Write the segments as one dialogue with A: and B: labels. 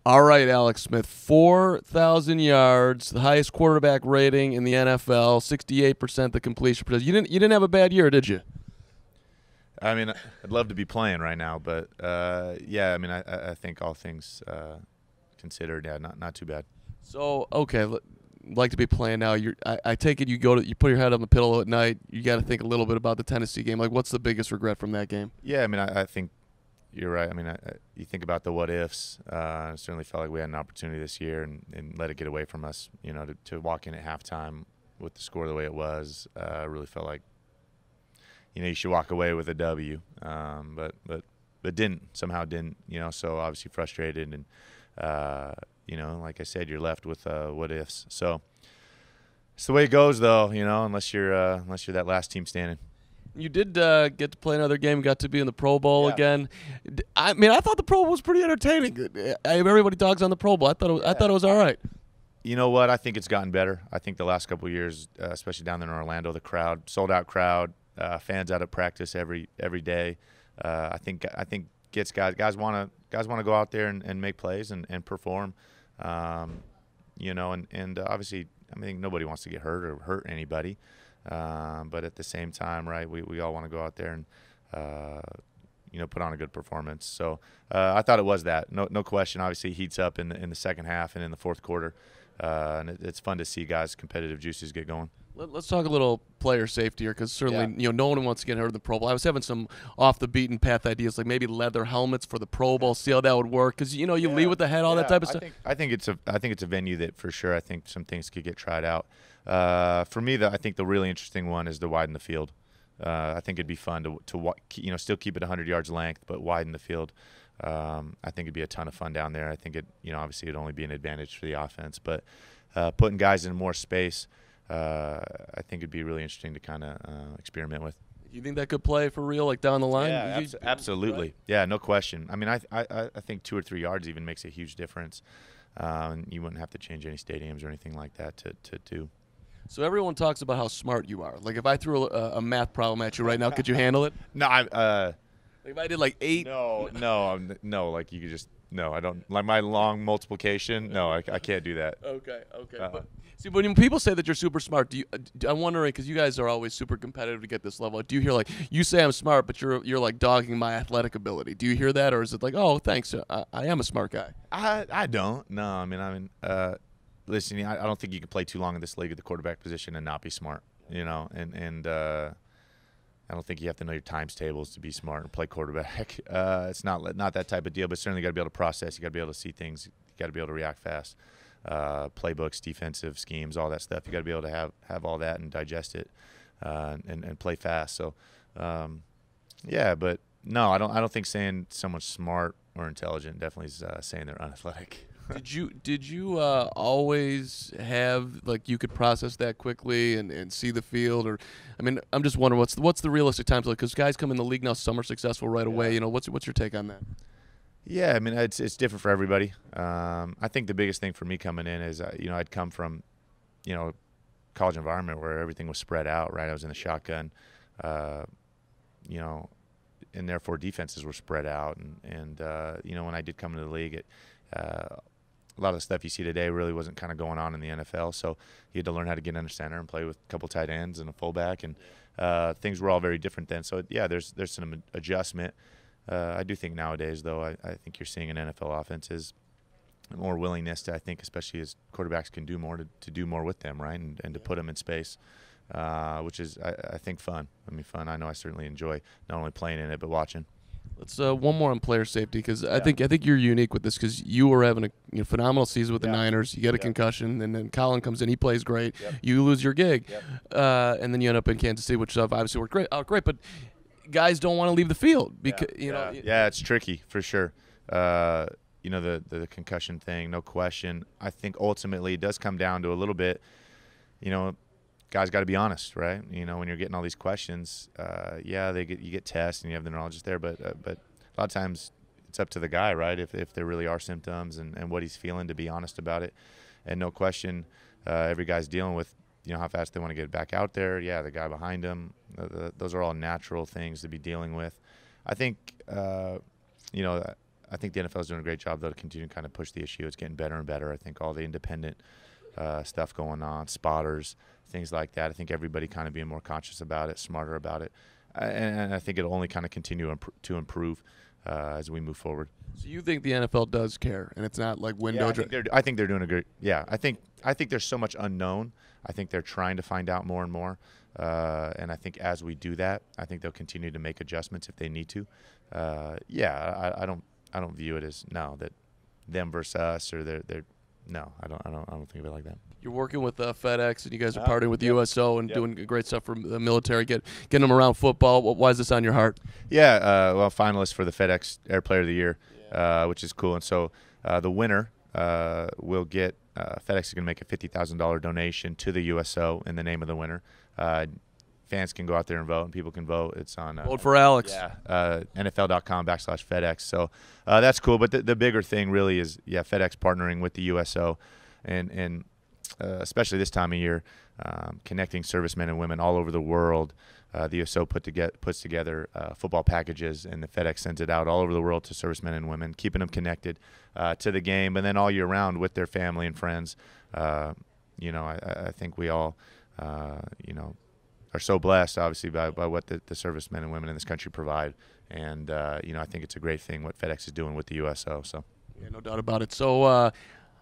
A: All right, Alex Smith, 4,000 yards, the highest quarterback rating in the NFL, 68% the completion percentage. You didn't have a bad year, did you?
B: I mean, I'd love to be playing right now, but yeah, I mean, I think all things considered, yeah, not too bad.
A: So, okay, like to be playing now. I take it you put your head on the pillow at night. You got to think a little bit about the Tennessee game. Like, what's the biggest regret from that game?
B: Yeah, I mean, I think you're right. I mean, you think about the what ifs. I certainly felt like we had an opportunity this year and let it get away from us. You know, to walk in at halftime with the score the way it was, I really felt like, you know, you should walk away with a W, but somehow didn't, you know, so obviously frustrated and, you know, like I said, you're left with what ifs. So it's the way it goes, though, you know, unless you're that last team standing.
A: You did get to play another game, got to be in the Pro Bowl
B: Yeah.
A: again. I mean, I thought the Pro Bowl was pretty entertaining. Everybody talks on the Pro Bowl. I thought it was all right.
B: You know what? I think it's gotten better. I think the last couple of years, especially down there in Orlando, the crowd, sold-out crowd, fans out of practice every day. I think gets guys want to go out there and make plays and perform. You know, and obviously, I think nobody wants to get hurt or hurt anybody. But at the same time, right, we all want to go out there and you know, put on a good performance. So I thought it was that, no question. Obviously, it heats up in the second half and in the fourth quarter, and it's fun to see guys' competitive juices get going.
A: Let's talk a little player safety here, because certainly
B: Yeah.
A: you know no one wants to get hurt in the Pro Bowl. I was having some off the beaten path ideas, like maybe leather helmets for the Pro Bowl. See how that would work, because you know you lead with the head, all that type of stuff.
B: I think it's a venue that for sure. I think some things could get tried out. For me, I think the really interesting one is to widen the field. I think it'd be fun to you know, still keep it 100 yards length, but widen the field. I think it'd be a ton of fun down there. I think you know, obviously it'd only be an advantage for the offense, but putting guys in more space, I think it'd be really interesting to kind of experiment with.
A: You think that could play for real, like down the line?
B: Yeah, absolutely. Right? Yeah, no question. I mean, I think 2 or 3 yards even makes a huge difference. You wouldn't have to change any stadiums or anything like that to do.
A: So everyone talks about how smart you are. Like if I threw a math problem at you right now, could you handle it?
B: No,
A: Like if I did like 8.
B: No. Like you could just I don't like my long multiplication. No, I can't do that.
A: Okay. But, see, when people say that you're super smart, I'm wondering, because you guys are always super competitive to get this level. Do you hear like you say I'm smart, but you're like dogging my athletic ability? Do you hear that, or is it like, oh, thanks, I am a smart guy?
B: I don't. No, I mean, listen, I don't think you can play too long in this league at the quarterback position and not be smart. You know, and I don't think you have to know your times tables to be smart and play quarterback. It's not that type of deal, but certainly you got to be able to process. You got to be able to see things. You got to be able to react fast. Playbooks, defensive schemes, all that stuff. You got to be able to have all that and digest it, and play fast. So, yeah, but no, I don't think saying someone's smart or intelligent definitely is saying they're unathletic.
A: Did you always have, like, you could process that quickly and see the field? Or, I mean, I'm just wondering what's the realistic times like, because guys come in the league now, some are successful right away. You know, what's your take on that?
B: Yeah, I mean, it's different for everybody. I think the biggest thing for me coming in is, you know, I'd come from, you know, college environment where everything was spread out, right? I was in the shotgun, you know, and therefore defenses were spread out. And you know, when I did come into the league, a lot of the stuff you see today really wasn't kind of going on in the NFL. So you had to learn how to get under center and play with a couple tight ends and a fullback, and things were all very different then. So yeah, there's some adjustment. I do think nowadays, though, I think you're seeing in NFL offenses more willingness to, I think, especially as quarterbacks can do more, to do more with them, right, and to put them in space, which is, I think, fun. I mean, fun. I know I certainly enjoy not only playing in it but watching.
A: Let's one more on player safety, because I think you're unique with this, because you were having a phenomenal season with the Niners. You get a concussion, and then Colin comes in, he plays great. You lose your gig, and then you end up in Kansas City, which obviously worked great. But guys don't want to leave the field because you know.
B: Yeah, it's tricky for sure. You know, the concussion thing, no question. I think ultimately it does come down to a little bit, you know, guys got to be honest, right? You know, when you're getting all these questions, you get tests and you have the neurologist there, but a lot of times it's up to the guy, right? If there really are symptoms and what he's feeling, to be honest about it. And no question, every guy's dealing with, you know, how fast they want to get back out there. Yeah, the guy behind him. Those are all natural things to be dealing with. I think, you know, I think the NFL is doing a great job, though, to continue to kind of push the issue. It's getting better and better. I think all the independent stuff going on, spotters, things like that. I think everybody kind of being more conscious about it, smarter about it. And I think it'll only kind of continue to improve as we move forward.
A: So you think the NFL does care, and it's not like window?
B: Yeah, I think they're doing a great. Yeah, I think there's so much unknown. I think they're trying to find out more and more. And I think as we do that, I think they'll continue to make adjustments if they need to. I don't view it as that them versus us, or they're no. I don't think of it like that.
A: You're working with FedEx, and you guys are partnering with USO and doing great stuff for the military, getting them around football. Why is this on your heart?
B: Yeah, well, finalist for the FedEx Air Player of the Year, which is cool. And so the winner will get FedEx is going to make a $50,000 donation to the USO in the name of the winner. Fans can go out there and vote, and people can vote. It's on
A: vote for Alex.
B: NFL.com/FedEx. So that's cool. But the bigger thing really is FedEx partnering with the USO, and especially this time of year, connecting servicemen and women all over the world. The USO puts together football packages, and the FedEx sends it out all over the world to servicemen and women, keeping them connected to the game, and then all year round with their family and friends. I think we all, are so blessed, obviously, by what the servicemen and women in this country provide. And, I think it's a great thing what FedEx is doing with the USO. So.
A: Yeah, no doubt about it. So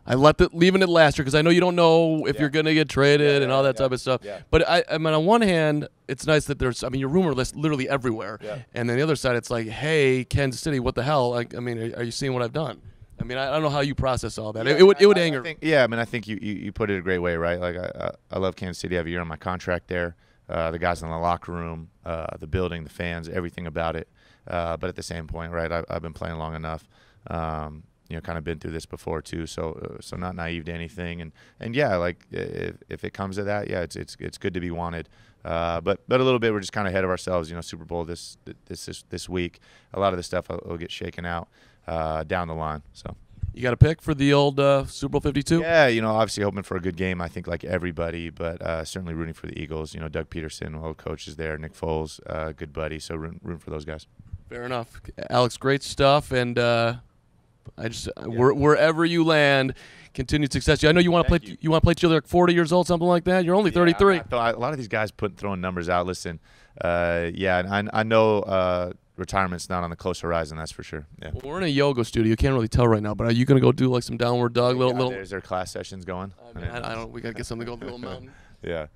A: I leaving it last year because I know you don't know if you're going to get traded and all that type of stuff. Yeah. But, I mean, on one hand, it's nice that your rumor list literally everywhere. Yeah. And then the other side, it's like, hey, Kansas City, what the hell? Are you seeing what I've done? I mean, I don't know how you process all that. It would anger.
B: I think you put it a great way, right? Like, I love Kansas City. I have a year on my contract there. The guys in the locker room, the building, the fans, everything about it. But at the same point, right, I've been playing long enough, kind of been through this before too. So not naive to anything. And like if it comes to that, it's good to be wanted. But a little bit, we're just kind of ahead of ourselves. Super Bowl this week. A lot of the stuff will get shaken out down the line. So.
A: You got a pick for the old Super Bowl 52?
B: Yeah, obviously hoping for a good game, I think, like everybody, but certainly rooting for the Eagles. Doug Peterson, old coach, is there. Nick Foles, good buddy, so rooting for those guys.
A: Fair enough. Alex, great stuff, and wherever you land, continued success. I know you want to play. You want to play till you're like 40 years old, something like that. You're only 33.
B: A lot of these guys throwing numbers out. Listen, and I know retirement's not on the close horizon, that's for sure. Yeah.
A: Well, we're in a yoga studio. You can't really tell right now, but are you going to go do like some downward dog? Little?
B: Is there class sessions going?
A: I don't. We got to get something to go to the little mountain.
B: Yeah.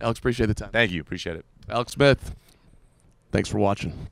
A: Alex, appreciate the time.
B: Thank you. Appreciate it.
A: Alex Smith, thanks for watching.